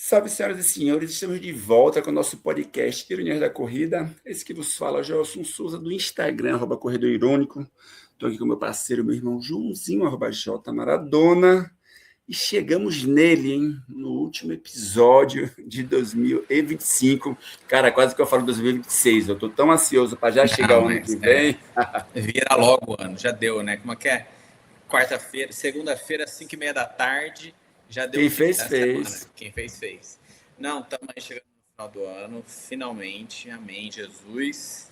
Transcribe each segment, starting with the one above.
Salve, senhoras e senhores, estamos de volta com o nosso podcast Ironias da Corrida. Esse que vos fala, Gelson Souza, do Instagram, @Corredor Irônico. Estou aqui com meu parceiro, meu irmão Joãozinho, @J Maradona. E chegamos nele, hein? No último episódio de 2025. Cara, quase que eu falo 2026. Eu estou tão ansioso para já chegar o ano que vem. Vira logo o ano, já deu, né? Como é que é? Quarta-feira, segunda-feira, 5h30 da tarde, já deu Quem o fim fez, da fez. semana. Quem fez, fez. Não, estamos aí chegando no final do ano, finalmente, amém, Jesus.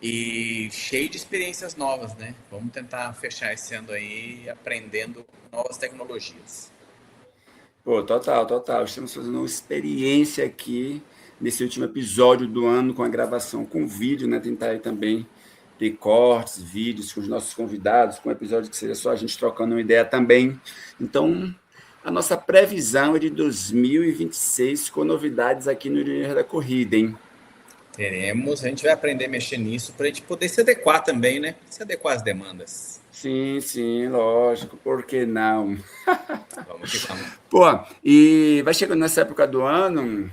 E cheio de experiências novas, né? Vamos tentar fechar esse ano aí aprendendo novas tecnologias. Pô, total. Estamos fazendo uma experiência aqui nesse último episódio do ano com a gravação com vídeo, né? Tentar aí também ter cortes, vídeos com os nossos convidados, com um episódio que seja só a gente trocando uma ideia também. Então, a nossa previsão é de 2026 com novidades aqui no Ironias da Corrida, hein? Teremos, a gente vai aprender a mexer nisso para a gente poder se adequar também, né? Se adequar às demandas. Sim, lógico, por que não? Vamos que vamos. Pô, e vai chegando nessa época do ano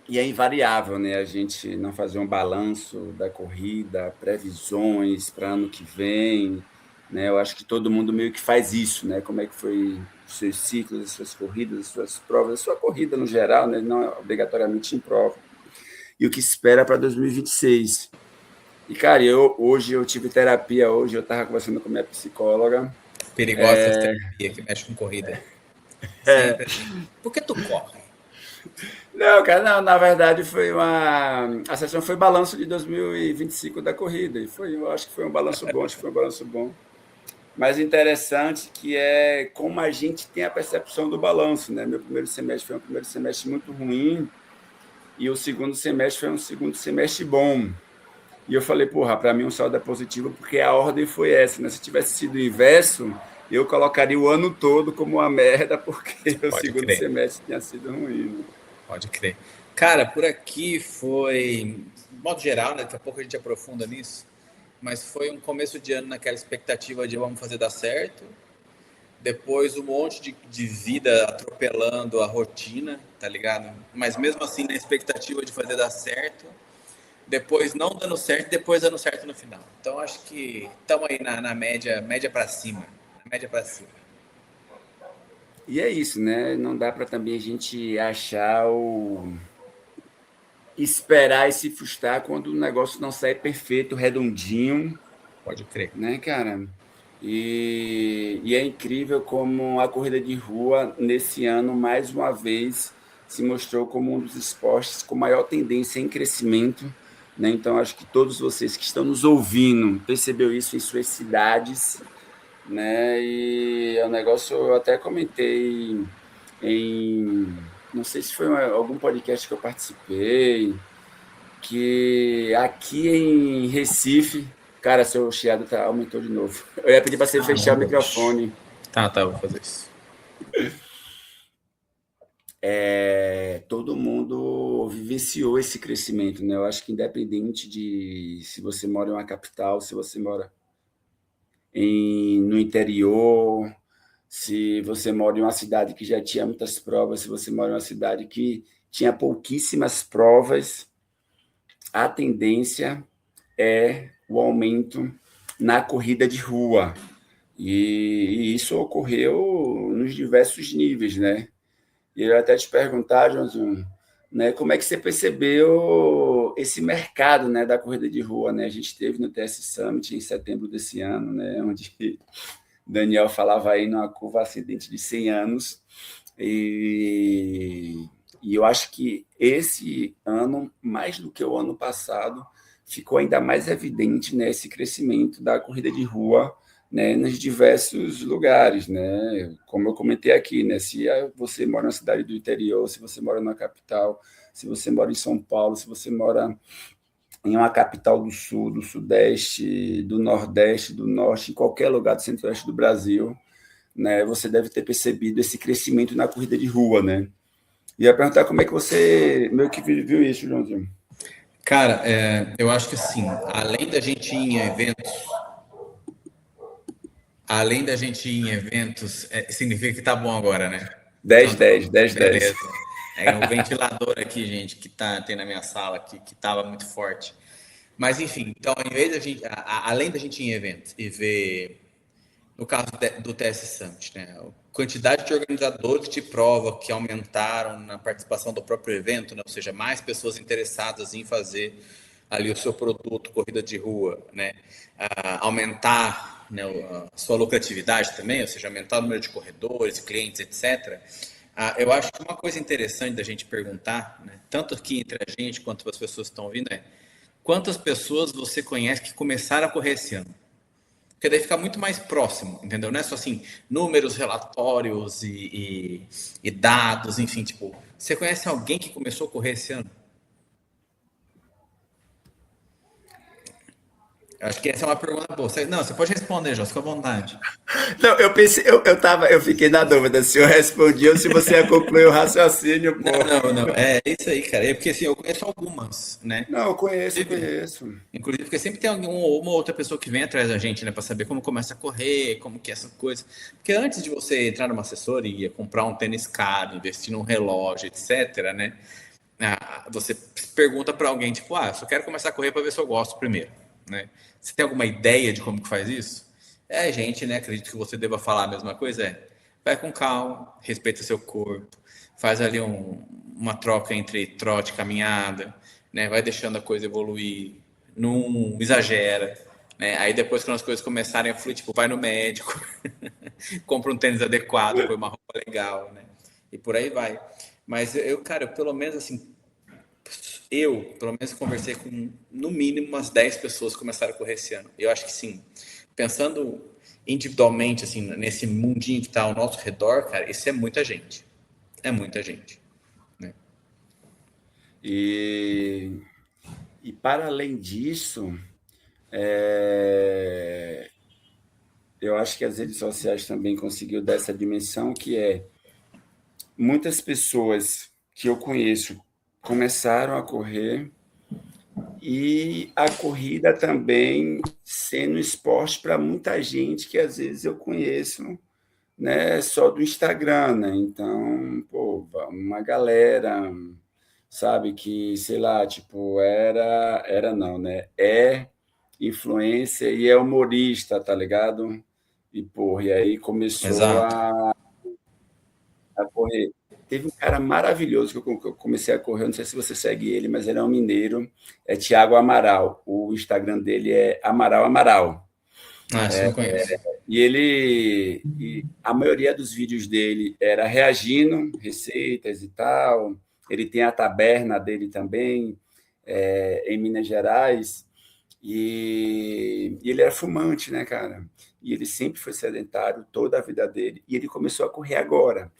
e é invariável, né? A gente não fazer um balanço da corrida, previsões para ano que vem, né? Eu acho que todo mundo meio que faz isso, né? Como é que foi os seus ciclos, as suas corridas, as suas provas, a sua corrida no geral, né? Não obrigatoriamente em prova. E o que se espera para 2026. E, cara, hoje eu tive terapia, hoje eu estava conversando com minha psicóloga. Perigosa essa terapia que mexe com corrida. Sempre assim. Por que tu corre? Não, cara, não, na verdade foi a sessão foi balanço de 2025 da corrida, e eu acho que foi um balanço bom, acho que foi um balanço bom. Mas interessante que é como a gente tem a percepção do balanço, né? Meu primeiro semestre foi um primeiro semestre muito ruim, e o segundo semestre foi um segundo semestre bom. E eu falei, porra, para mim um saldo é positivo porque a ordem foi essa, né? Se tivesse sido o inverso, eu colocaria o ano todo como uma merda, porque o segundo semestre tinha sido ruim. Né? Pode crer. Cara, por aqui foi, de modo geral, né? Daqui a pouco a gente aprofunda nisso, mas foi um começo de ano naquela expectativa de vamos fazer dar certo. Depois um monte de vida atropelando a rotina, tá ligado? Mas mesmo assim na expectativa de fazer dar certo. Depois não dando certo, depois dando certo no final. Então acho que estamos aí na média para cima. Na média para cima. E é isso, né? Não dá para também a gente achar esperar e se frustrar quando o negócio não sai perfeito, redondinho. Pode crer. Né, cara? E é incrível como a corrida de rua, nesse ano, mais uma vez, se mostrou como um dos esportes com maior tendência em crescimento. Né? Então, acho que todos vocês que estão nos ouvindo percebeu isso em suas cidades. Né? E é um negócio, eu até comentei não sei se foi algum podcast que eu participei, que aqui em Recife, cara, seu chiado aumentou de novo. Eu ia pedir para você fechar o microfone. Tá, vou fazer isso. Todo mundo vivenciou esse crescimento, né? Eu acho que independente de se você mora em uma capital, se você mora no interior, se você mora em uma cidade que já tinha muitas provas, se você mora em uma cidade que tinha pouquíssimas provas, a tendência é o aumento na corrida de rua. E isso ocorreu nos diversos níveis, né? E eu ia até te perguntar, Joãozinho, né, como é que você percebeu esse mercado, né, da corrida de rua, né? A gente esteve no TS Summit em setembro desse ano, né, onde Daniel falava aí numa curva ascendente de 100 anos, e eu acho que esse ano, mais do que o ano passado, ficou ainda mais evidente, né, esse crescimento da corrida de rua, né, nos diversos lugares, né? Como eu comentei aqui, né? Se você mora na cidade do interior, se você mora na capital, se você mora em São Paulo, se você mora em uma capital do sul, do sudeste, do nordeste, do norte, em qualquer lugar do centro-oeste do Brasil, né? Você deve ter percebido esse crescimento na corrida de rua, né? E ia perguntar como é que você meio que viu isso, Joãozinho. Cara, eu acho que assim, além da gente ir em eventos, significa que tá bom agora, né? 10, Então, 10, 10, 10. beleza. É um ventilador aqui, gente, que tem na minha sala aqui, que estava muito forte. Mas enfim, então, em vez da gente, além da gente ir em eventos e ver, no caso do TS Summit, né, a quantidade de organizadores de prova que aumentaram na participação do próprio evento, né, ou seja, mais pessoas interessadas em fazer ali o seu produto, corrida de rua, né, aumentar, né, a sua lucratividade também, ou seja, aumentar o número de corredores, clientes, etc. Eu acho que uma coisa interessante da gente perguntar, né, tanto aqui entre a gente quanto para as pessoas que estão ouvindo, é quantas pessoas você conhece que começaram a correr esse ano? Porque daí fica muito mais próximo, entendeu? Não é só assim, números, relatórios e dados, enfim, tipo, você conhece alguém que começou a correr esse ano? Eu acho que essa é uma pergunta boa. Não, você pode responder, Jô, fica à vontade. Não, eu pensei, eu fiquei na dúvida se eu respondi ou se você ia concluir o raciocínio, Não, pô. não, é isso aí, cara. É porque assim, eu conheço algumas, né? Não, eu conheço, eu Inclusive, conheço. inclusive, porque sempre tem uma outra pessoa que vem atrás da gente, né, para saber como começa a correr, como que é essa coisa. Porque antes de você entrar numa assessoria, comprar um tênis caro, investir num relógio, etc., né, você pergunta para alguém, tipo, eu só quero começar a correr para ver se eu gosto primeiro, né? Você tem alguma ideia de como que faz isso? Gente, né, acredito que você deva falar a mesma coisa, vai com calma, respeita seu corpo, faz ali uma troca entre trote e caminhada, né, vai deixando a coisa evoluir, não exagera, né, aí depois quando as coisas começarem a fluir, tipo, vai no médico, compra um tênis adequado, põe uma roupa legal, né, e por aí vai. Mas cara, pelo menos assim, pelo menos, conversei com, no mínimo, umas 10 pessoas que começaram a correr esse ano. Eu acho que sim, pensando individualmente, assim, nesse mundinho que está ao nosso redor, cara, isso é muita gente. É muita gente. Né? E, e para além disso, é, eu acho que as redes sociais também conseguiu dar essa dimensão que é muitas pessoas que eu conheço começaram a correr e a corrida também sendo esporte para muita gente que às vezes eu conheço, né, só do Instagram, né? Então, pô, uma galera, sabe, que, sei lá, tipo, era não, né? É influencer e é humorista, tá ligado? E, porra, e aí começou Exato. a correr. Teve um cara maravilhoso que eu comecei a correr, eu não sei se você segue ele, mas ele é um mineiro, é Thiago Amaral. O Instagram dele é Amaral Amaral. Isso eu não conheço. E a maioria dos vídeos dele era reagindo, receitas e tal. Ele tem a taberna dele também, em Minas Gerais. E ele era fumante, né, cara? E ele sempre foi sedentário toda a vida dele. E ele começou a correr agora.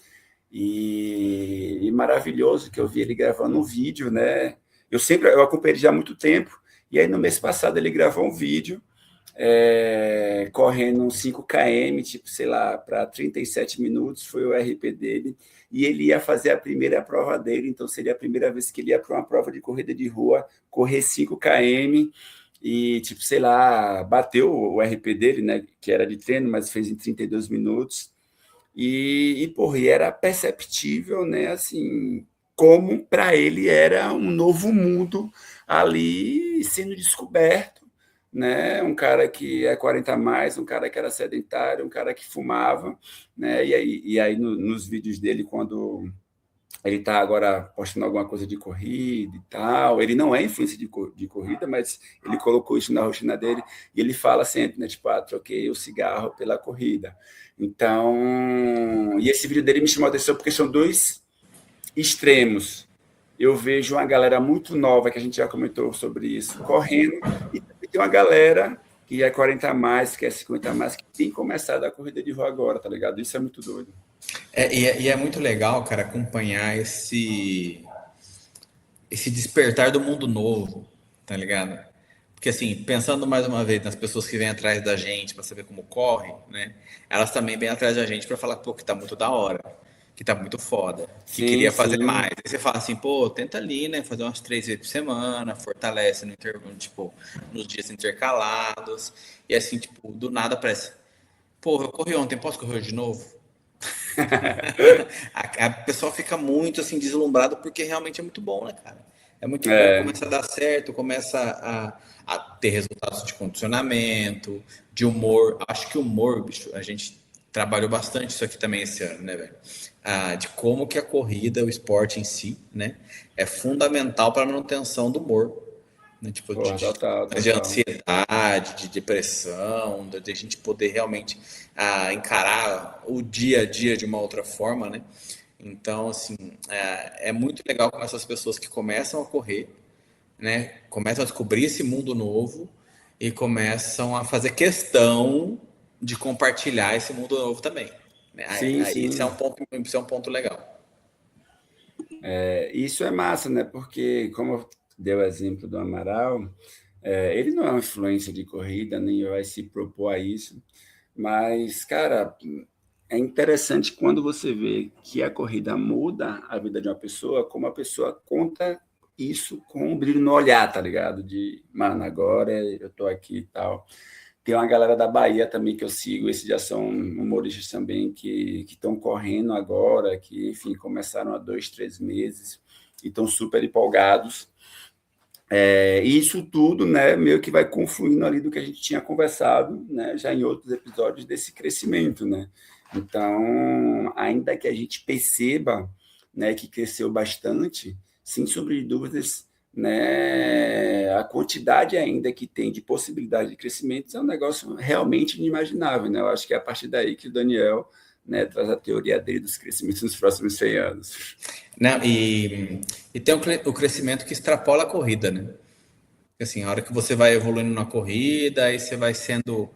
E maravilhoso que eu vi ele gravando um vídeo, né? Eu acompanhei ele já há muito tempo. E aí no mês passado ele gravou um vídeo correndo uns 5 km, tipo, sei lá, para 37 minutos, foi o RP dele, e ele ia fazer a primeira prova dele, então seria a primeira vez que ele ia para uma prova de corrida de rua, correr 5 km, e, tipo, sei lá, bateu o RP dele, né, que era de treino, mas fez em 32 minutos, porra, e era perceptível, né, assim, como para ele era um novo mundo ali sendo descoberto, né? Um cara que é 40 a mais, um cara que era sedentário, um cara que fumava, né? E aí nos vídeos dele, quando ele está agora postando alguma coisa de corrida e tal, ele não é influência de corrida, mas ele colocou isso na rotina dele e ele fala sempre, né? Tipo, troquei o cigarro pela corrida. Então, e esse vídeo dele me chamou a atenção porque são dois extremos. Eu vejo uma galera muito nova, que a gente já comentou sobre isso, correndo, e também tem uma galera que é 40 a mais, que é 50 a mais, que tem começado a corrida de rua agora, tá ligado? Isso é muito doido. E é muito legal, cara, acompanhar esse despertar do mundo novo, tá ligado? Porque assim, pensando mais uma vez nas pessoas que vêm atrás da gente para saber como corre, né? Elas também vêm atrás da gente para falar, pô, que tá muito da hora, que tá muito foda, que Sim, queria fazer sim. mais. Aí você fala assim, pô, tenta ali, né? Fazer umas 3 vezes por semana, fortalece tipo, nos dias intercalados. E assim, tipo, do nada parece, pô, eu corri ontem, posso correr hoje de novo? A pessoa fica muito assim deslumbrado porque realmente é muito bom, né, cara? É muito bom, É, começa a dar certo, começa a ter resultados de condicionamento, de humor. Acho que humor, bicho, a gente trabalhou bastante isso aqui também esse ano, né, velho? De como que a corrida, o esporte em si, né, é fundamental para a manutenção do humor, né? Tipo, porra, total, de total. ansiedade, de depressão, de a gente poder realmente encarar o dia a dia de uma outra forma, né? Então, assim, é muito legal com essas pessoas que começam a correr, né? Começam a descobrir esse mundo novo e começam a fazer questão de compartilhar esse mundo novo também, né? Sim, sim. Isso é um ponto legal. Isso é massa, né? Porque, como eu dei o exemplo do Amaral, ele não é uma influência de corrida, nem vai se propor a isso, mas, cara, é interessante quando você vê que a corrida muda a vida de uma pessoa, como a pessoa conta isso com um brilho no olhar, tá ligado? De, mano, agora eu tô aqui e tal. Tem uma galera da Bahia também que eu sigo, esses já são humoristas também que estão correndo agora, que, enfim, começaram há 2, 3 meses e estão super empolgados. E isso tudo, né, meio que vai confluindo ali do que a gente tinha conversado, né, já em outros episódios desse crescimento, né? Então, ainda que a gente perceba, né, que cresceu bastante, sem sombra de dúvidas, né, a quantidade ainda que tem de possibilidade de crescimento é um negócio realmente inimaginável, né? Eu acho que é a partir daí que o Daniel, né, traz a teoria dele dos crescimentos nos próximos 100 anos. Não, e tem o crescimento que extrapola a corrida, né? Assim, a hora que você vai evoluindo na corrida, aí você vai sendo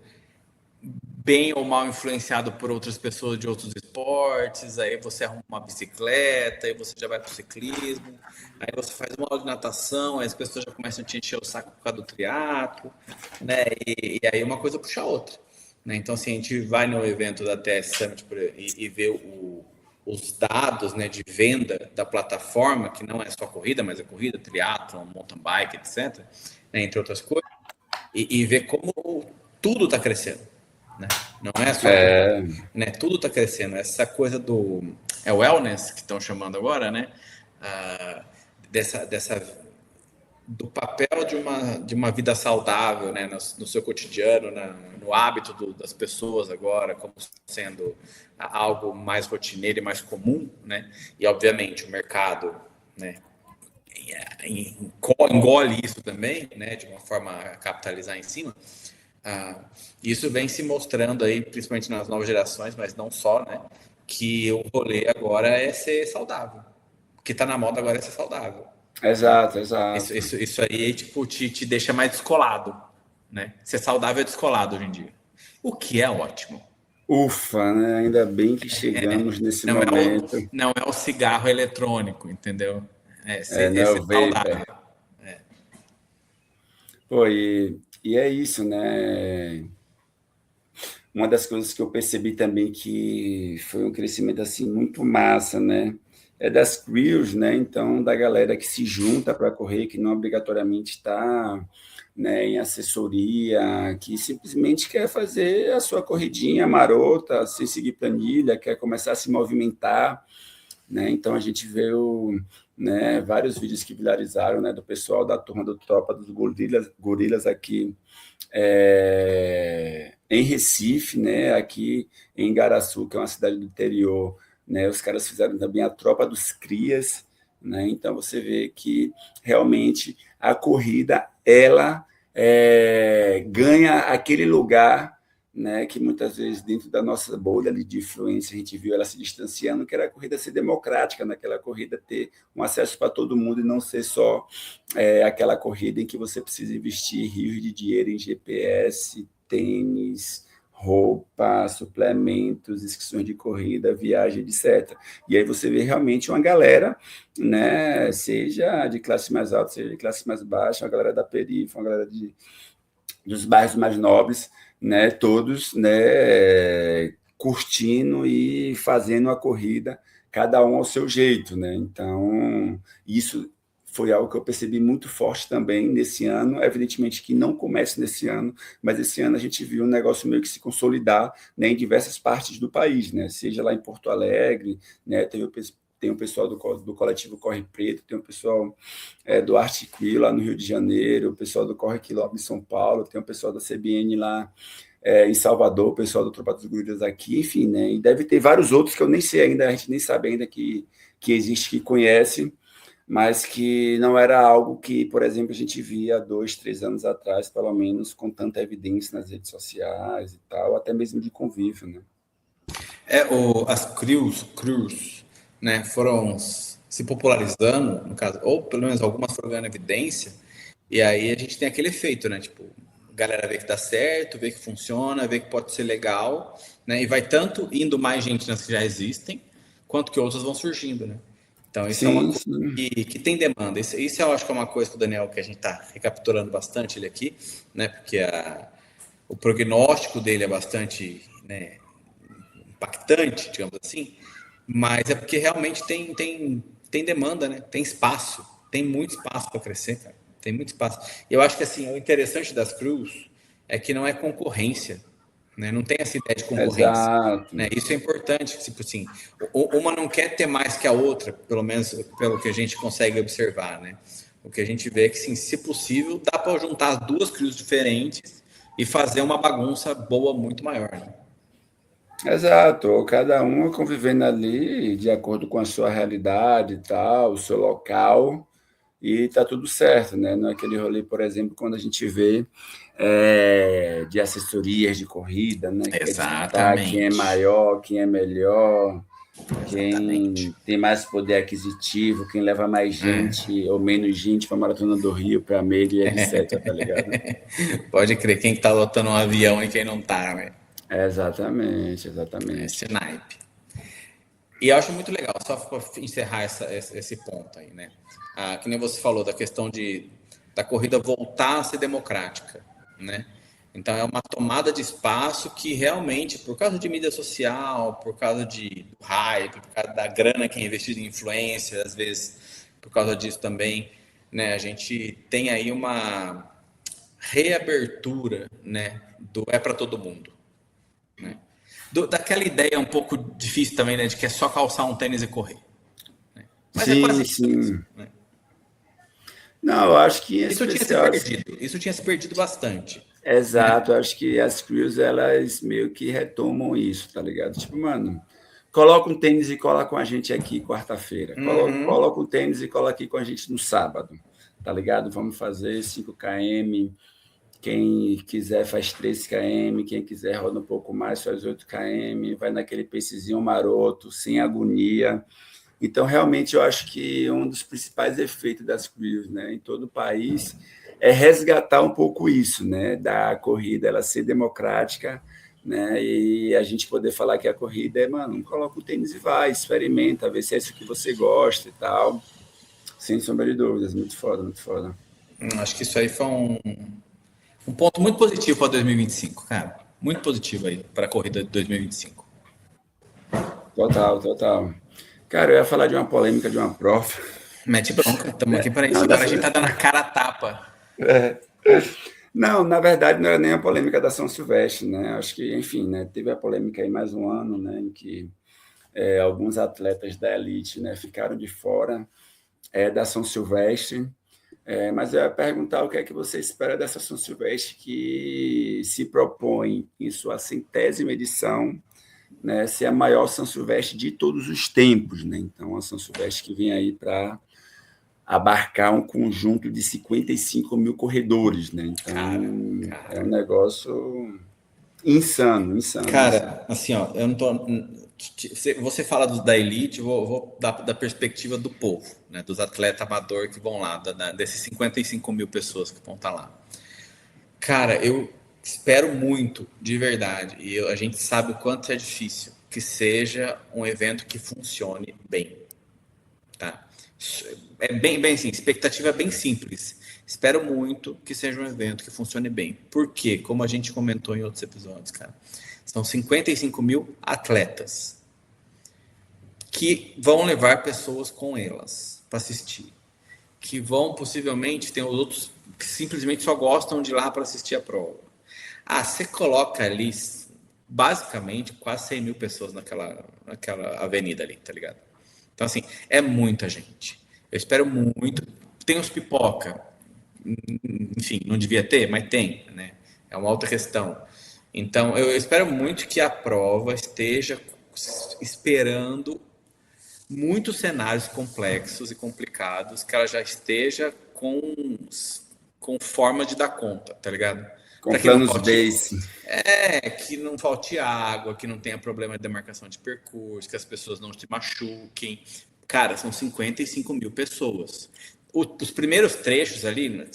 bem ou mal influenciado por outras pessoas de outros esportes, aí você arruma uma bicicleta, aí você já vai pro ciclismo, aí você faz uma aula de natação, aí as pessoas já começam a te encher o saco por causa do triatlo, né? E aí uma coisa puxa a outra, né? Então, assim, a gente vai no evento da TS Summit e vê os dados, né, de venda da plataforma, que não é só corrida, mas é corrida, triatlo, mountain bike, etc., né, entre outras coisas, e ver como tudo está crescendo, né? Não é só corrida, É, né? Tudo está crescendo. Essa coisa do wellness que estão chamando agora, né? Dessa do papel de uma vida saudável, né? No seu cotidiano, no hábito das pessoas agora, como sendo algo mais rotineiro e mais comum, né? E obviamente o mercado, né, engole isso também, né, de uma forma a capitalizar em cima. Ah, isso vem se mostrando aí, principalmente nas novas gerações, mas não só, né, que o rolê agora é ser saudável. O que está na moda agora é ser saudável, né? exato, exato. Isso aí, tipo, te deixa mais descolado, né? Ser saudável é descolado hoje em dia. O que é ótimo. Ufa, né? Ainda bem que chegamos nesse momento. Não é o cigarro eletrônico, entendeu? Não É é ser o saudável. vapor. Pô, e é isso, né? Uma das coisas que eu percebi também que foi um crescimento assim muito massa, né? É das crews, né? Então, da galera que se junta para correr, que não obrigatoriamente está, né, em assessoria, que simplesmente quer fazer a sua corridinha marota, sem seguir planilha, quer começar a se movimentar, né? Então a gente viu, né, vários vídeos que viralizaram, né, do pessoal da turma do Tropa dos Gorilas aqui em Recife, né, aqui em Igaraçu, que é uma cidade do interior, né, os caras fizeram também a Tropa dos Crias, né? Então você vê que realmente a corrida ela ganha aquele lugar, né, que muitas vezes dentro da nossa bolha ali de influência a gente viu ela se distanciando, que era a corrida ser democrática, naquela corrida ter um acesso para todo mundo e não ser só aquela corrida em que você precisa investir rios de dinheiro em GPS, tênis, roupa, suplementos, inscrições de corrida, viagem, etc. E aí você vê realmente uma galera, né, seja de classe mais alta, seja de classe mais baixa, uma galera da periferia, uma galera dos bairros mais nobres, né, todos, né, curtindo e fazendo a corrida, cada um ao seu jeito, né? Então, isso foi algo que eu percebi muito forte também nesse ano. Evidentemente que não começa nesse ano, mas esse ano a gente viu um negócio meio que se consolidar, né, em diversas partes do país, né? Seja lá em Porto Alegre, né? Tem o pessoal do coletivo Corre Preto, tem o pessoal do Arte Queer lá no Rio de Janeiro, o pessoal do Corre Quilombo em São Paulo, tem o pessoal da CBN lá em Salvador, o pessoal do Tropa dos Gurilas aqui, enfim, né? E deve ter vários outros que eu nem sei ainda, a gente nem sabe ainda que existe, que conhece, mas que não era algo que, por exemplo, a gente via 2, 3 anos atrás, pelo menos, com tanta evidência nas redes sociais e tal, até mesmo de convívio, né? As crews, né, foram se popularizando, no caso, ou pelo menos algumas foram ganhando evidência, e aí a gente tem aquele efeito, né, tipo, a galera vê que dá certo, vê que funciona, vê que pode ser legal, né, e vai tanto indo mais gente nas que já existem, quanto que outras vão surgindo, né. Então, isso é uma Sim, coisa sim. que tem demanda. Isso eu acho que é uma coisa que o Daniel, que a gente está recapitulando bastante ele aqui, né, porque o prognóstico dele é bastante, né, impactante, digamos assim, mas é porque realmente tem demanda, né? Tem espaço, tem muito espaço para crescer, cara. Tem muito espaço. E eu acho que assim, o interessante das crews é que não é concorrência, né? Não tem essa ideia de concorrência, Exato. né? Isso é importante, tipo assim, uma não quer ter mais que a outra, pelo menos pelo que a gente consegue observar, né? O que a gente vê é que, sim, se possível, dá para juntar as duas crews diferentes e fazer uma bagunça boa muito maior, né? Exato, ou cada um convivendo ali de acordo com a sua realidade e tal, o seu local, e tá tudo certo, né? Não é aquele rolê, por exemplo, quando a gente vê de assessorias de corrida, né? Que quer disputar quem é Exatamente. maior, quem é melhor, Exatamente. quem tem mais poder aquisitivo, quem leva mais É. gente ou menos gente para a Maratona do Rio, para a meia e etc, tá ligado? Pode crer, quem que tá lotando um avião e quem não tá, né? Exatamente, Esse exatamente. naipe. E eu acho muito legal, só para encerrar esse ponto aí, né? Que nem você falou da questão da corrida voltar a ser democrática, né? Então é uma tomada de espaço que realmente, por causa de mídia social, por causa do hype, por causa da grana que é investida em influência, às vezes por causa disso também, né? A gente tem aí uma reabertura, né? Do é para todo mundo, né? Daquela ideia um pouco difícil também, né? De que é só calçar um tênis e correr. Mas é quase Sim, isso mesmo, sim. né? Não, eu acho que em especial, Isso tinha se perdido bastante, né? exato, eu acho que as crews, elas meio que retomam isso, tá ligado? Tipo, mano, coloca um tênis e cola com a gente aqui quarta-feira. Coloca um tênis e cola aqui com a gente no sábado, tá ligado? Vamos fazer 5 km. Quem quiser faz 3 km, quem quiser roda um pouco mais, faz 8 km, vai naquele pacezinho maroto, sem agonia. Então, realmente, eu acho que um dos principais efeitos das crews, né, em todo o país é resgatar um pouco isso, né, da corrida ela ser democrática, né, e a gente poder falar que a corrida é, mano, coloca o tênis e vai, experimenta, vê se é isso que você gosta e tal. Sem sombra de dúvidas, muito foda, muito foda. Acho que isso aí foi um ponto muito positivo para 2025, cara. Muito positivo aí para a corrida de 2025. Total, total. Cara, eu ia falar de uma polêmica de uma prof. Mete bronca, estamos aqui para isso. Não, Agora a gente tá dando a cara a tapa. não, na verdade, não era nem a polêmica da São Silvestre, né? Acho que, enfim, né, teve a polêmica aí mais um ano, né, em que alguns atletas da elite, né, ficaram de fora da São Silvestre. Mas eu ia perguntar o que é que você espera dessa São Silvestre que se propõe em sua 100ª edição, né, ser a maior São Silvestre de todos os tempos, né? Então, a São Silvestre que vem aí para abarcar um conjunto de 55 mil corredores, né? Cara, Então, é cara. um negócio insano, insano, insano. Cara, assim, ó, eu não tô. Você fala da elite, vou dar da perspectiva do povo, né? Dos atletas amador que vão lá, desses 55 mil pessoas que vão estar lá. Cara, eu espero muito, de verdade, e a gente sabe o quanto é difícil, que seja um evento que funcione bem, tá? É bem assim, expectativa é bem simples. Espero muito que seja um evento que funcione bem. Por quê? Como a gente comentou em outros episódios, cara. São 55 mil atletas que vão levar pessoas com elas para assistir. que vão possivelmente, tem os outros que simplesmente só gostam de ir lá para assistir a prova. Você coloca ali basicamente quase 100 mil pessoas naquela avenida ali, tá ligado? Então, assim, é muita gente. Eu espero muito. Tem os pipoca, enfim, não devia ter, mas tem, né? É uma outra questão. Então, eu espero muito que a prova esteja esperando muitos cenários complexos e complicados, que ela já esteja com forma de dar conta, tá ligado? Com Para que não planos falte, B. que não falte água, que não tenha problema de demarcação de percurso, que as pessoas não se machuquem. Cara, são 55 mil pessoas. Os primeiros trechos ali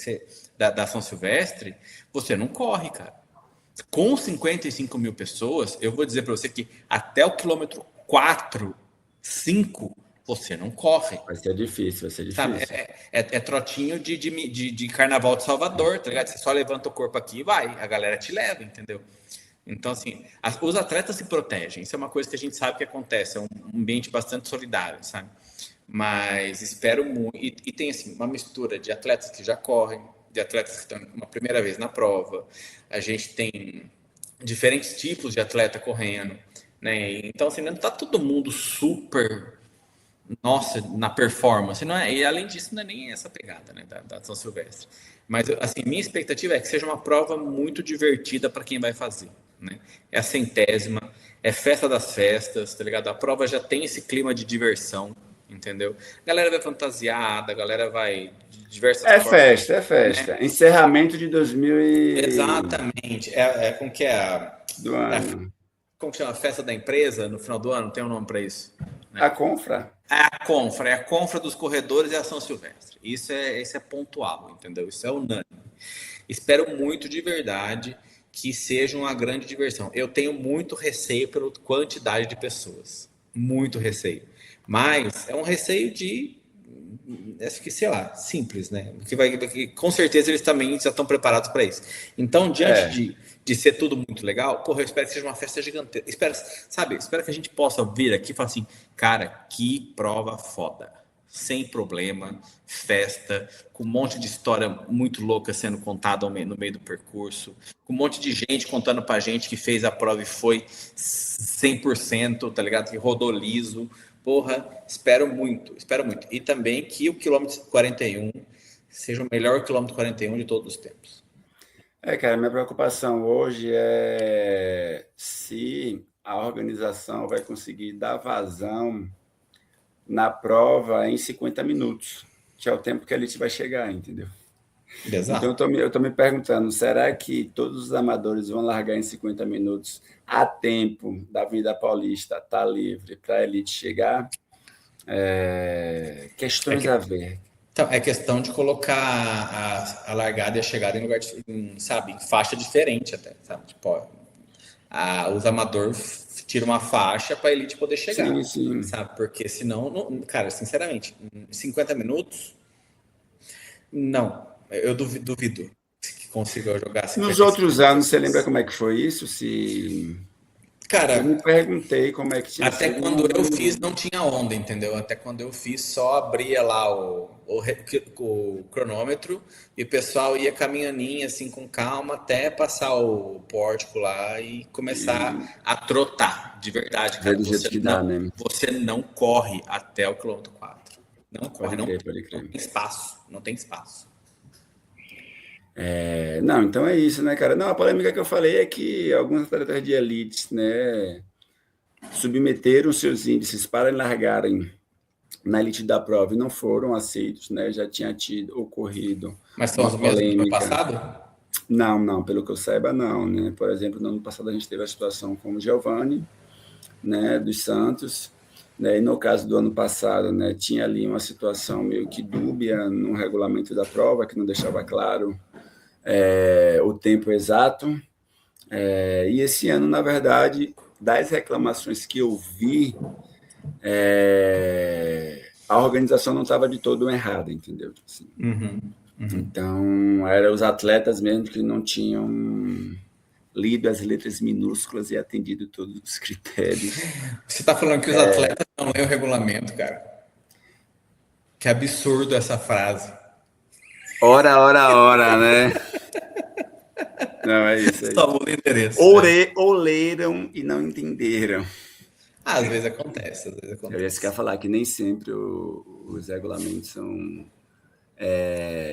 da São Silvestre, você não corre, cara. Com 55 mil pessoas, eu vou dizer para você que até o quilômetro 4, 5, você não corre. Vai ser difícil, vai ser Sabe? difícil. É trotinho de Carnaval de Salvador, tá ligado? Você só levanta o corpo aqui e vai, a galera te leva, entendeu? Então, assim, os atletas se protegem. Isso é uma coisa que a gente sabe que acontece, é um ambiente bastante solidário, sabe? Mas espero muito. E tem, assim, uma mistura de atletas que já correm, de atletas que estão uma primeira vez na prova. A gente tem diferentes tipos de atleta correndo, né? Então, assim, não está todo mundo super, nossa, na performance, não é? E além disso, não é nem essa pegada, né, da São Silvestre. Mas, assim, minha expectativa é que seja uma prova muito divertida para quem vai fazer, né? É a 100ª, é festa das festas, tá ligado? A prova já tem esse clima de diversão, entendeu? A galera vai fantasiada, a galera vai de diversas É formas, festa, é né? festa. Encerramento de 2000 Exatamente. Como que é do ano. como que chama? A festa da empresa no final do ano? Tem um nome para isso, A né? Confra. É a confra dos corredores e a São Silvestre. Isso é pontual, entendeu? Isso é unânime. Espero muito de verdade que seja uma grande diversão. Eu tenho muito receio pela quantidade de pessoas. Muito receio. Mas é um receio acho que, sei lá, simples, né? Que com certeza eles também já estão preparados para isso. Então, diante É, de ser tudo muito legal, porra, eu espero que seja uma festa gigantesca. Espero que a gente possa vir aqui e falar assim, cara, que prova foda. Sem problema, festa, com um monte de história muito louca sendo contada no meio do percurso, com um monte de gente contando pra gente que fez a prova e foi 100%, tá ligado? Que rodou liso. Porra, espero muito, espero muito. E também que o quilômetro 41 seja o melhor quilômetro 41 de todos os tempos. cara, minha preocupação hoje é se a organização vai conseguir dar vazão na prova em 50 minutos, que é o tempo que a elite vai chegar, entendeu? Então, Exato. eu tô me perguntando, será que todos os amadores vão largar em 50 minutos a tempo da Avenida Paulista estar livre para a elite chegar? É, Questões que, a ver. então, é questão de colocar a largada e a chegada em lugar, sabe, em faixa diferente até, sabe? Tipo, ó, os amadores tiram uma faixa para a elite poder Sim, chegar, sim. sabe? Porque senão, cara, sinceramente, em 50 minutos, não. Eu duvido que consiga jogar Nos 55 outros mil anos, você lembra pessoas. como é que foi isso? Se eu me Cara, perguntei como é que tinha até sido, quando eu fiz não. não tinha onda, entendeu? Até quando eu fiz só abria lá o cronômetro e o pessoal ia caminhaninho assim com calma até passar o pórtico lá e começar E a trotar, de verdade, ver cara. do jeito que dá, né? Você não corre até o quilômetro 4. Não corre, Pode crer, pode não crer. tem espaço, não tem espaço. Não, então é isso, né, cara? Não, a polêmica que eu falei é que alguns atletas de elite, né, submeteram seus índices para largarem na elite da prova e não foram aceitos, né? Já tinha ocorrido Mas são uma os mesmos do ano polêmica. passado? Não, não, pelo que eu saiba, não, né? Por exemplo, no ano passado a gente teve a situação com o Giovanni, né, dos Santos, né? E no caso do ano passado, né, tinha ali uma situação meio que dúbia no regulamento da prova, que não deixava claro o tempo exato. E esse ano, na verdade, das reclamações que eu vi, a organização não estava de todo errada, entendeu? Assim, Uhum, uhum. então, eram os atletas mesmo que não tinham lido as letras minúsculas e atendido todos os critérios. Você está falando que os atletas não lêem o regulamento, cara. Que absurdo essa frase. Ora, ora, ora, né? Não, é isso aí. Só muda o endereço. Ou leram e não entenderam. Às vezes acontece, às vezes Eu ia acontece. quer falar que nem sempre os regulamentos são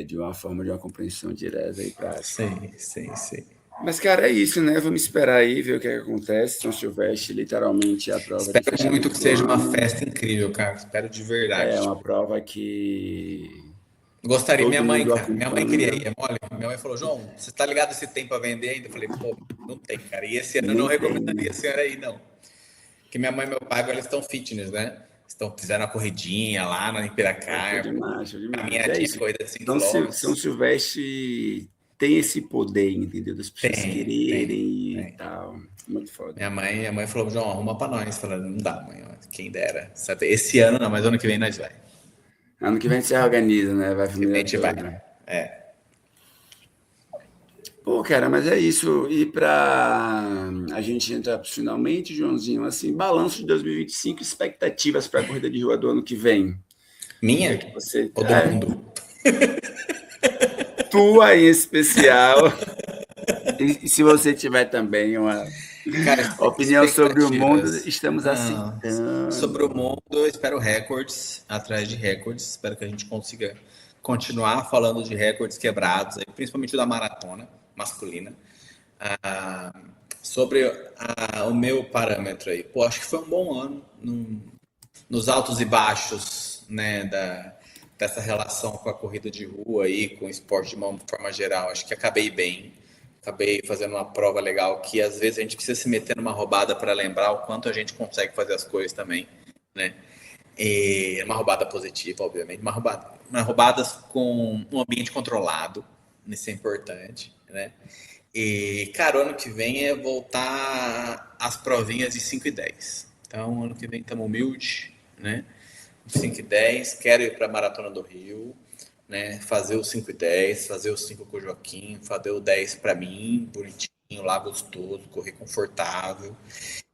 de uma forma de uma compreensão direta e prática. Sim, sim, sim. Mas, cara, é isso, né? Vamos esperar aí, ver o que acontece. São Silvestre, literalmente, é a prova de Espero muito fechamento que do seja uma ano. festa incrível, cara. Espero de É verdade. uma Tipo, prova que gostaria, minha todo mãe, mundo cara. Minha mãe queria acompanha. ir, é mole. Minha mãe falou, João, você tá ligado esse tempo a vender ainda? Eu falei, pô, não tem, cara. E esse ano eu não Nem tem, recomendaria né? a senhora ir, não. Porque minha mãe e meu pai agora eles estão fitness, né? Estão fizeram a corridinha lá na Pô, show Piracar, demais, show demais. É caminhadinha, isso. corrida de 5 São km. Silvestre tem esse poder, entendeu? Das pessoas Tem, quererem tem, e tem. tal. Muito foda. Minha mãe falou, João, arruma pra nós. Falando, não dá, mãe, ó, quem dera. Esse ano não, mas ano que vem nós vai. Ano que vem você organiza, né? Vai a Que a família gente vai. toda. É. Pô, cara, mas é isso. E pra a gente entrar finalmente, Joãozinho, assim, balanço de 2025, expectativas para a corrida de rua do ano que vem. O que é que Minha você. ou do mundo? Tua em especial. E se você tiver também uma Cara, opinião sobre o mundo, expectativas. estamos Sobre o aceitando. mundo, eu espero recordes, atrás de recordes. Espero que a gente consiga continuar falando de recordes quebrados, aí, principalmente o da maratona masculina. Ah, sobre o meu parâmetro aí. Pô, acho que foi um bom ano nos altos e baixos, né, dessa relação com a corrida de rua aí, com o esporte de uma forma geral. Acho que acabei bem. Acabei fazendo uma prova legal que às vezes a gente precisa se meter numa roubada para lembrar o quanto a gente consegue fazer as coisas também, né? E uma roubada positiva, obviamente, uma roubadas com um ambiente controlado, isso é importante, né? E, cara, o ano que vem é voltar às provinhas de 5 e 10. Então, ano que vem estamos humilde, né? 5 e 10, quero ir para a Maratona do Rio, né? Fazer o 5 e 10, fazer o 5 com o Joaquim, fazer o 10 para mim, bonitinho, lá gostoso, correr confortável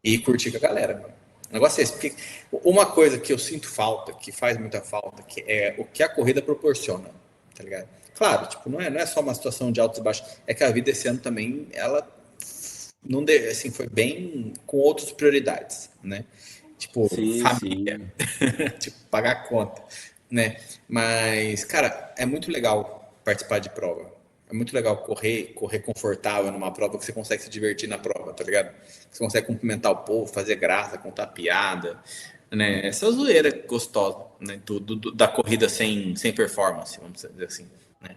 e curtir com a galera, mano. O negócio é esse, porque uma coisa que eu sinto falta, que faz muita falta, que é o que a corrida proporciona, tá ligado? Claro, tipo, não é só uma situação de altos e baixos, é que a vida esse ano também, ela não assim, foi bem com outras prioridades, né? Tipo, Sim, família, sim. tipo, pagar conta, né? Mas, cara, é muito legal participar de prova. É muito legal correr confortável numa prova que você consegue se divertir na prova, tá ligado? Você consegue cumprimentar o povo, fazer graça, contar piada, né? Essa zoeira gostosa, né? Da corrida sem performance, vamos dizer assim, né?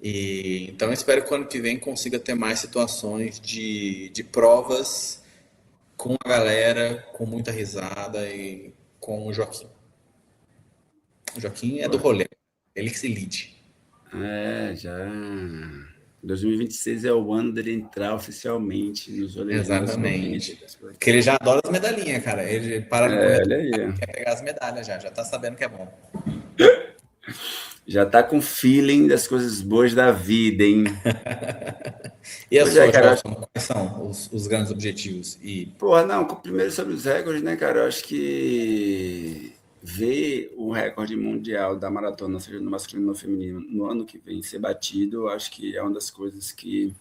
E, então eu espero que o ano que vem consiga ter mais situações de provas com a galera, com muita risada e com o Joaquim. O Joaquim é do rolê, ele que se lide. Já. 2026 é o ano dele entrar oficialmente nos rolês de mais Exatamente. corridas. Porque ele já adora as medalhinhas, cara. Ele para de correr, Olha aí. quer pegar as medalhas já tá sabendo que é bom. Já tá com feeling das coisas boas da vida, hein? E a Pois é, sua, cara. Gelson, quais são os grandes objetivos? E Porra, não, primeiro sobre os recordes, né, cara? Eu acho que ver o recorde mundial da maratona, seja no masculino ou no feminino, no ano que vem ser batido, eu acho que é uma das coisas que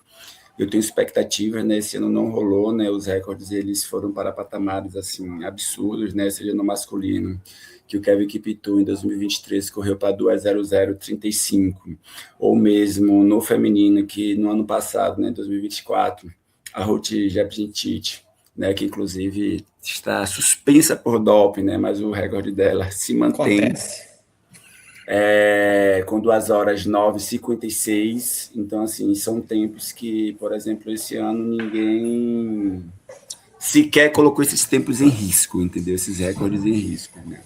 eu tenho expectativa, né? Esse ano não rolou, né? Os recordes eles foram para patamares assim absurdos, né? Seja no masculino, que o Kevin Kiptum em 2023 correu para 2:00:35, ou mesmo no feminino que no ano passado, né, 2024, a Ruth Jepchirchir, né, que inclusive está suspensa por doping, né? Mas o recorde dela se mantém acontece. com 2:09:56. Então, assim, são tempos que, por exemplo, esse ano ninguém sequer colocou esses tempos em risco, entendeu? Esses recordes em risco, né?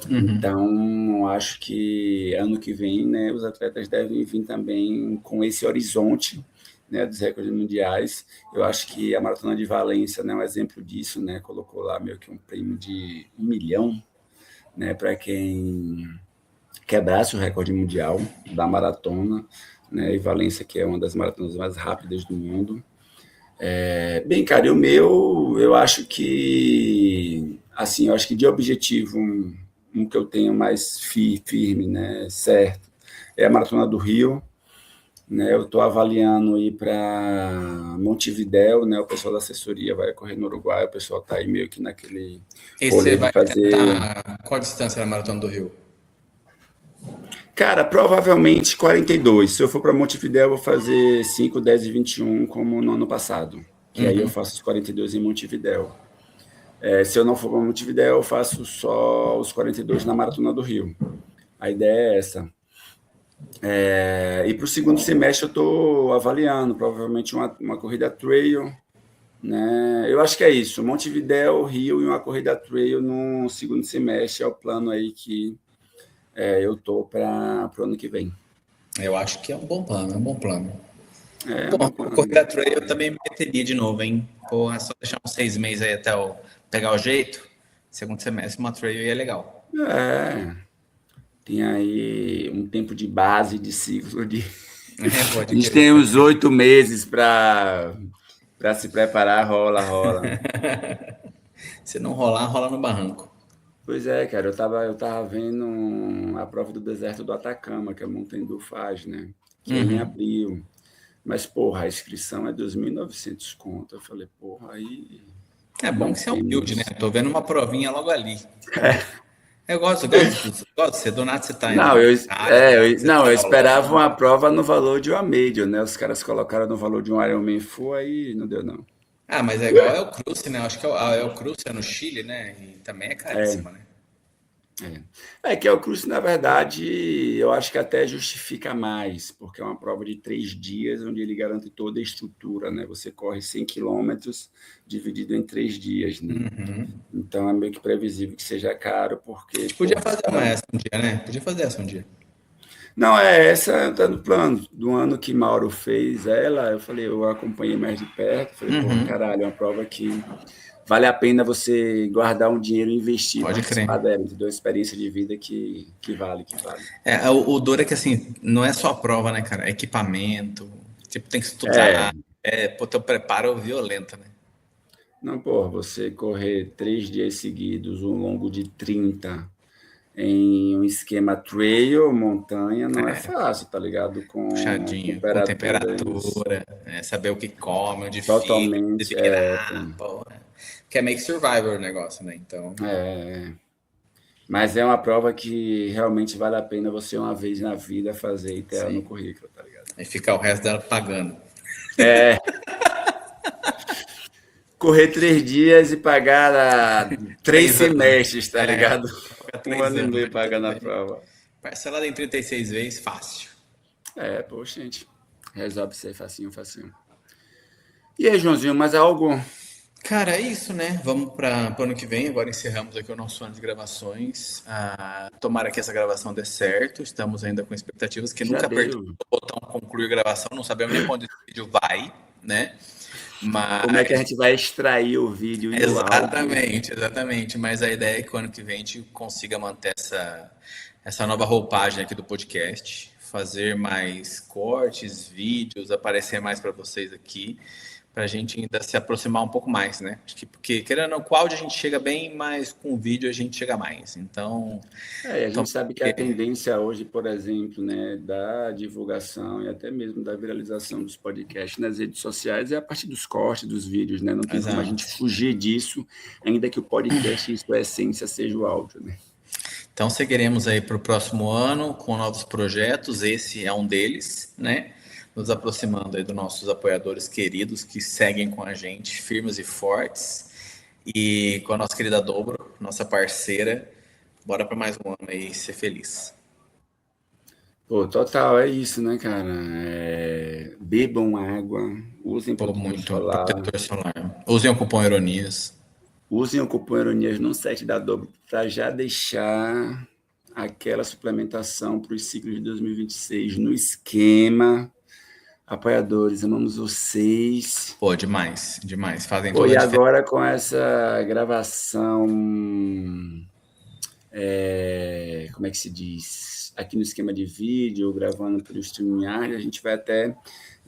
Então, acho que ano que vem, né, os atletas devem vir também com esse horizonte, né, dos recordes mundiais. Eu acho que a Maratona de Valência, né, é um exemplo disso, né? Colocou lá meio que um prêmio de 1 milhão, né, para quem quebrasse o recorde mundial da maratona, né? E Valência, que é uma das maratonas mais rápidas do mundo. Bem, cara, eu acho que, assim, eu acho que de objetivo um que eu tenho mais firme, né, certo, é a Maratona do Rio, né, eu estou avaliando ir para Montevidéu, né, o pessoal da assessoria vai correr no Uruguai, o pessoal está aí meio que naquele E você rolê de vai fazer... tentar qual distância da Maratona do Rio? Cara, provavelmente 42. Se eu for para Montevidéu, eu vou fazer 5, 10 e 21, como no ano passado. Que aí eu faço os 42 em Montevidéu. Se eu não for para Montevidéu, eu faço só os 42 na Maratona do Rio. A ideia é essa. E para o segundo semestre eu estou avaliando, provavelmente uma corrida trail, né? Eu acho que é isso. Montevidéu, Rio e uma corrida trail no segundo semestre é o plano aí que eu estou para o ano que vem. Eu acho que é um bom plano, é um bom plano. É um Pô, bom corrida plano. trail eu também me meteria de novo, hein? Pô, é só deixar uns 6 meses aí até eu pegar o jeito. Segundo semestre, uma trail aí é legal. É, tem aí um tempo de base, de ciclo, de... É, A pode gente crer, tem pode uns crer. 8 meses para se preparar, rola. Se não rolar, rola no barranco. Pois é, cara, eu tava vendo a prova do deserto do Atacama, que a Montanha faz, né? Que é em abril. Mas, porra, a inscrição é 2.900 conto. Eu falei, porra, aí É bom não que você é humilde, né? temos. Tô vendo uma provinha logo ali. Eu gosto de ser. Do nada você tá indo Não, numa cidade, do nada você não, tá eu na esperava Holanda. uma prova no valor de uma Major, né? Os caras colocaram no valor de um Ironman Full, aí não deu, não. Ah, mas é igual El Cruce, né? Eu acho que a El Cruce é no Chile, né? E também é É, caríssima, né? que é o Cruze, na verdade, eu acho que até justifica mais, porque é uma prova de 3 dias, onde ele garante toda a estrutura, né? Você corre 100 quilômetros dividido em 3 dias, né? Então é meio que previsível que seja caro, A porque, gente podia porra, os fazer uma caras... essa um dia, né? Podia fazer essa um dia. Não, essa tá no plano. Do ano que Mauro fez ela, eu falei, eu acompanhei mais de perto, falei, porra, caralho, é uma prova que vale a pena você guardar um dinheiro e investir e Pode crer. participar dela, entendeu? Uma experiência de vida que vale, que vale. É, o duro é que assim, não é só a prova, né, cara? É equipamento, tipo, tem que É, estudar. É, pô, teu preparo violento, né? não, porra, você correr 3 dias seguidos, um longo de 30 em um esquema trail, montanha, não é fácil, tá ligado? Com Puxadinho, com temperaturas temperatura, saber o que come, onde fica, se totalmente... virar, porra. Que é meio que survivor o negócio, né? Então, Mas é uma prova que realmente vale a pena você uma vez na vida fazer e ter ela no sim. currículo, tá ligado? Aí fica o resto dela pagando. É, correr 3 dias e pagar 3 anos. semestres, tá É, ligado? fica Um três ano e anos, meio mas tudo pagando a bem. prova. Parcelado em 36 vezes, fácil. Poxa, gente, resolve ser facinho, facinho. E aí, Joãozinho, mais algo? Cara, é isso, né? Vamos para o ano que vem. Agora encerramos aqui o nosso ano de gravações. Tomara que essa gravação dê certo. Estamos ainda com expectativas que Já nunca apertamos deu. o botão concluir gravação. Não sabemos nem quando esse vídeo vai, né? Como é que a Mas gente vai extrair o vídeo e o áudio? exatamente, exatamente. Mas a ideia é que o ano que vem a gente consiga manter essa nova roupagem aqui do podcast, fazer mais cortes, vídeos, aparecer mais para vocês aqui, para a gente ainda se aproximar um pouco mais, né? Acho que porque, querendo ou não, com o áudio a gente chega bem, mas com o vídeo a gente chega mais. Então, A gente tomara sabe que a que- tendência hoje, por exemplo, né, da divulgação e até mesmo da viralização dos podcasts nas redes sociais é a partir dos cortes, dos vídeos, né? Não tem como a gente exato. fugir disso, ainda que o podcast, em sua essência, seja o áudio, né? Então seguiremos aí para o próximo ano com novos projetos. Esse é um deles, né? Nos aproximando aí dos nossos apoiadores queridos que seguem com a gente, firmes e fortes. E com a nossa querida Dobro, nossa parceira. Bora para mais um ano aí ser feliz. Pô, total, é isso, né, cara? Bebam água, usem Pô, protetor muito solar, protetor solar. Usem o cupom Ironias. usem o cupom Ironias no site da Dobro para já deixar aquela suplementação para os ciclos de 2026 no esquema. Apoiadores, amamos vocês. Pô, demais, demais. Fazem Pô, toda a e diferença. agora com essa gravação, como é que se diz? aqui no esquema de vídeo, gravando pelo StreamYard, a gente vai até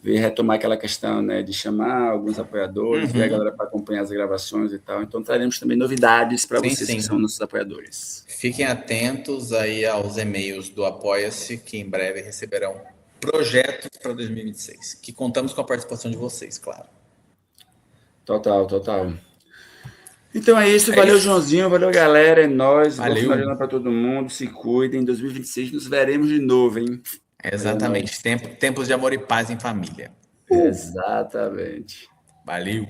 retomar aquela questão, né, de chamar alguns apoiadores, ver a galera para acompanhar as gravações e tal. Então, traremos também novidades para vocês que são nossos apoiadores. Fiquem atentos aí aos e-mails do Apoia-se, que em breve receberão projetos para 2026, que contamos com a participação de vocês, claro. Total. Então é isso, valeu Joãozinho, valeu galera, é nóis, bom final de ano para todo mundo, se cuidem, em 2026 nos veremos de novo, hein? Exatamente, tempos de amor e paz em família. Exatamente. Valeu.